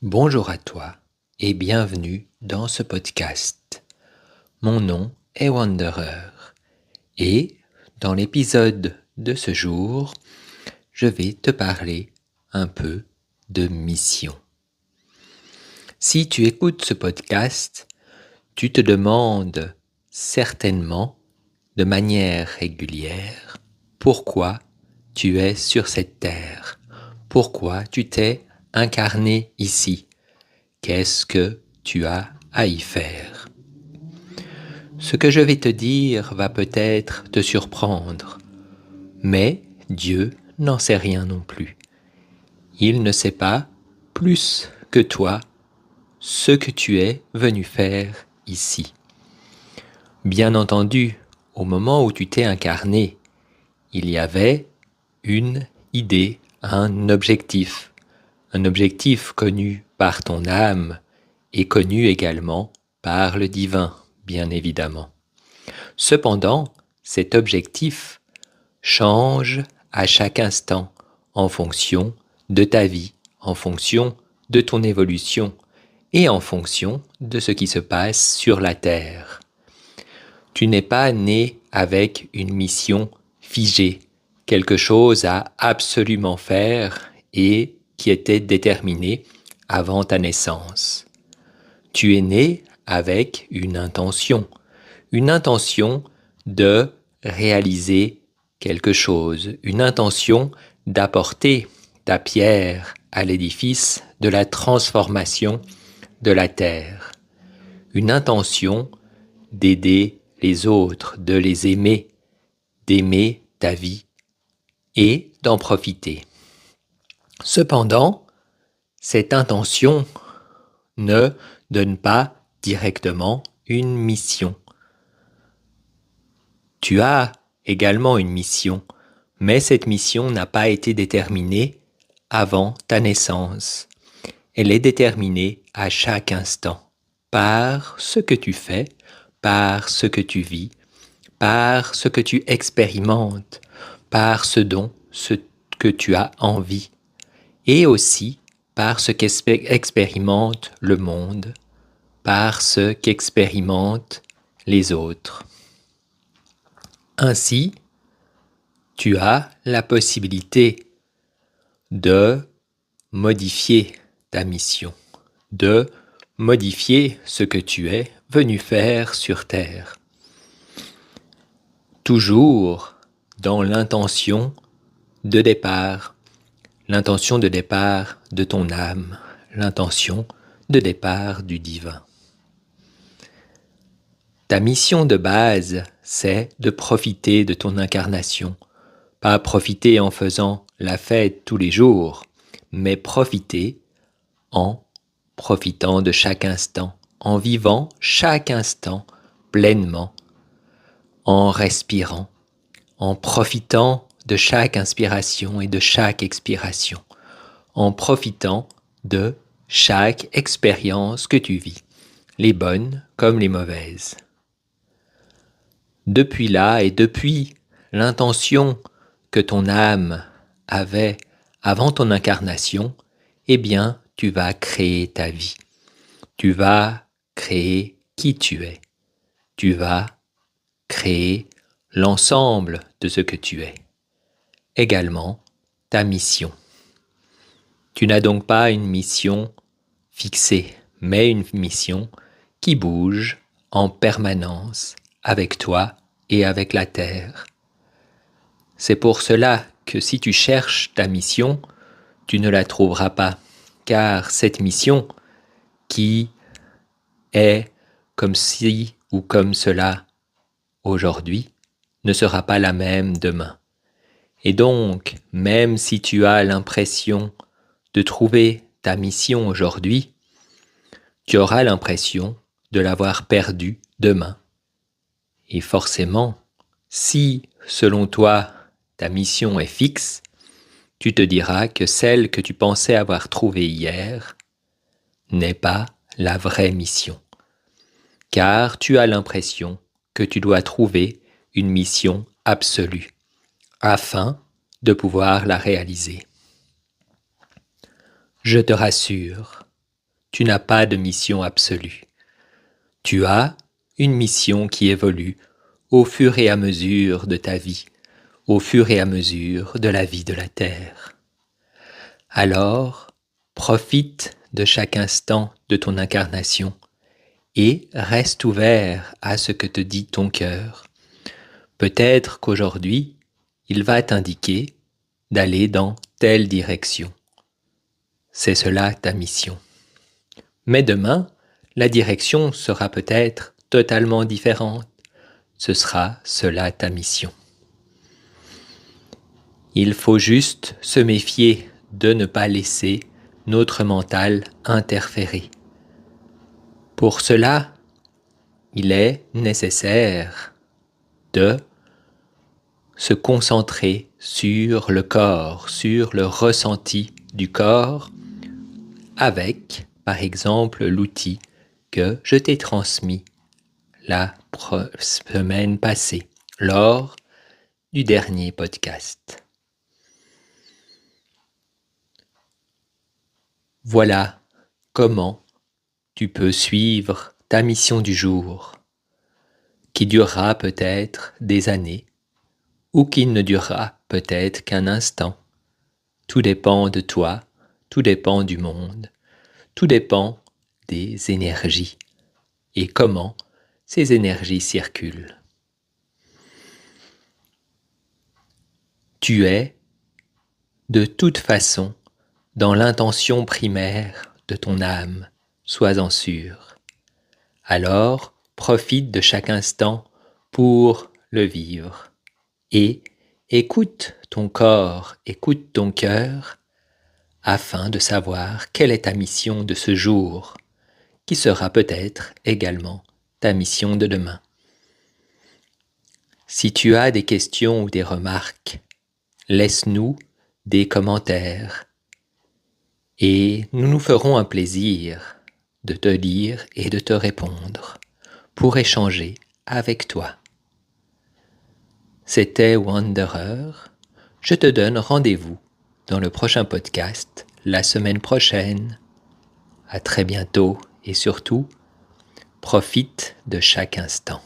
Bonjour à toi et bienvenue dans ce podcast. Mon nom est Wanderer et dans l'épisode de ce jour, je vais te parler un peu de mission. Si tu écoutes ce podcast, tu te demandes certainement de manière régulière pourquoi tu es sur cette terre, pourquoi tu t'es incarné ici. Qu'est-ce que tu as à y faire? Ce que je vais te dire va peut-être te surprendre, mais Dieu n'en sait rien non plus. Il ne sait pas plus que toi ce que tu es venu faire ici. Bien entendu, au moment où tu t'es incarné, il y avait une idée, un objectif connu par ton âme et connu également par le divin, bien évidemment. Cependant, cet objectif change à chaque instant en fonction de ta vie, en fonction de ton évolution et en fonction de ce qui se passe sur la Terre. Tu n'es pas né avec une mission figée, quelque chose à absolument faire et qui était déterminé avant ta naissance. Tu es né avec une intention de réaliser quelque chose, une intention d'apporter ta pierre à l'édifice de la transformation de la terre, une intention d'aider les autres, de les aimer, d'aimer ta vie et d'en profiter. Cependant, cette intention ne donne pas directement une mission. Tu as également une mission, mais cette mission n'a pas été déterminée avant ta naissance. Elle est déterminée à chaque instant, par ce que tu fais, par ce que tu vis, par ce que tu expérimentes, par ce que tu as envie, et aussi par ce qu'expérimente le monde, par ce qu'expérimentent les autres. Ainsi, tu as la possibilité de modifier ta mission, de modifier ce que tu es venu faire sur Terre. Toujours dans l'intention de départ de ton âme, l'intention de départ du divin. Ta mission de base, c'est de profiter de ton incarnation. Pas profiter en faisant la fête tous les jours, mais profiter en profitant de chaque instant, en vivant chaque instant pleinement, en respirant, en profitant de chaque inspiration et de chaque expiration, en profitant de chaque expérience que tu vis, les bonnes comme les mauvaises. Depuis là et depuis l'intention que ton âme avait avant ton incarnation, eh bien, tu vas créer ta vie. Tu vas créer qui tu es. Tu vas créer l'ensemble de ce que tu es. Également, ta mission. Tu n'as donc pas une mission fixée, mais une mission qui bouge en permanence avec toi et avec la terre. C'est pour cela que si tu cherches ta mission, tu ne la trouveras pas, car cette mission qui est comme ci ou comme cela aujourd'hui ne sera pas la même demain. Et donc, même si tu as l'impression de trouver ta mission aujourd'hui, tu auras l'impression de l'avoir perdue demain. Et forcément, si, selon toi, ta mission est fixe, tu te diras que celle que tu pensais avoir trouvée hier n'est pas la vraie mission. Car tu as l'impression que tu dois trouver une mission absolue afin de pouvoir la réaliser. Je te rassure, tu n'as pas de mission absolue. Tu as une mission qui évolue au fur et à mesure de ta vie, au fur et à mesure de la vie de la Terre. Alors, profite de chaque instant de ton incarnation et reste ouvert à ce que te dit ton cœur. Peut-être qu'aujourd'hui, il va t'indiquer d'aller dans telle direction. C'est cela ta mission. Mais demain, la direction sera peut-être totalement différente. Ce sera cela ta mission. Il faut juste se méfier de ne pas laisser notre mental interférer. Pour cela, il est nécessaire de se concentrer sur le corps, sur le ressenti du corps avec, par exemple, l'outil que je t'ai transmis la semaine passée lors du dernier podcast. Voilà comment tu peux suivre ta mission du jour, qui durera peut-être des années, ou qui ne durera peut-être qu'un instant. Tout dépend de toi, tout dépend du monde, tout dépend des énergies et comment ces énergies circulent. Tu es, de toute façon, dans l'intention primaire de ton âme, sois-en sûr. Alors, profite de chaque instant pour le vivre et écoute ton corps, écoute ton cœur afin de savoir quelle est ta mission de ce jour, qui sera peut-être également ta mission de demain. Si tu as des questions ou des remarques, laisse-nous des commentaires et nous nous ferons un plaisir de te lire et de te répondre pour échanger avec toi. C'était Wanderer. Je te donne rendez-vous dans le prochain podcast la semaine prochaine. À très bientôt et surtout, profite de chaque instant.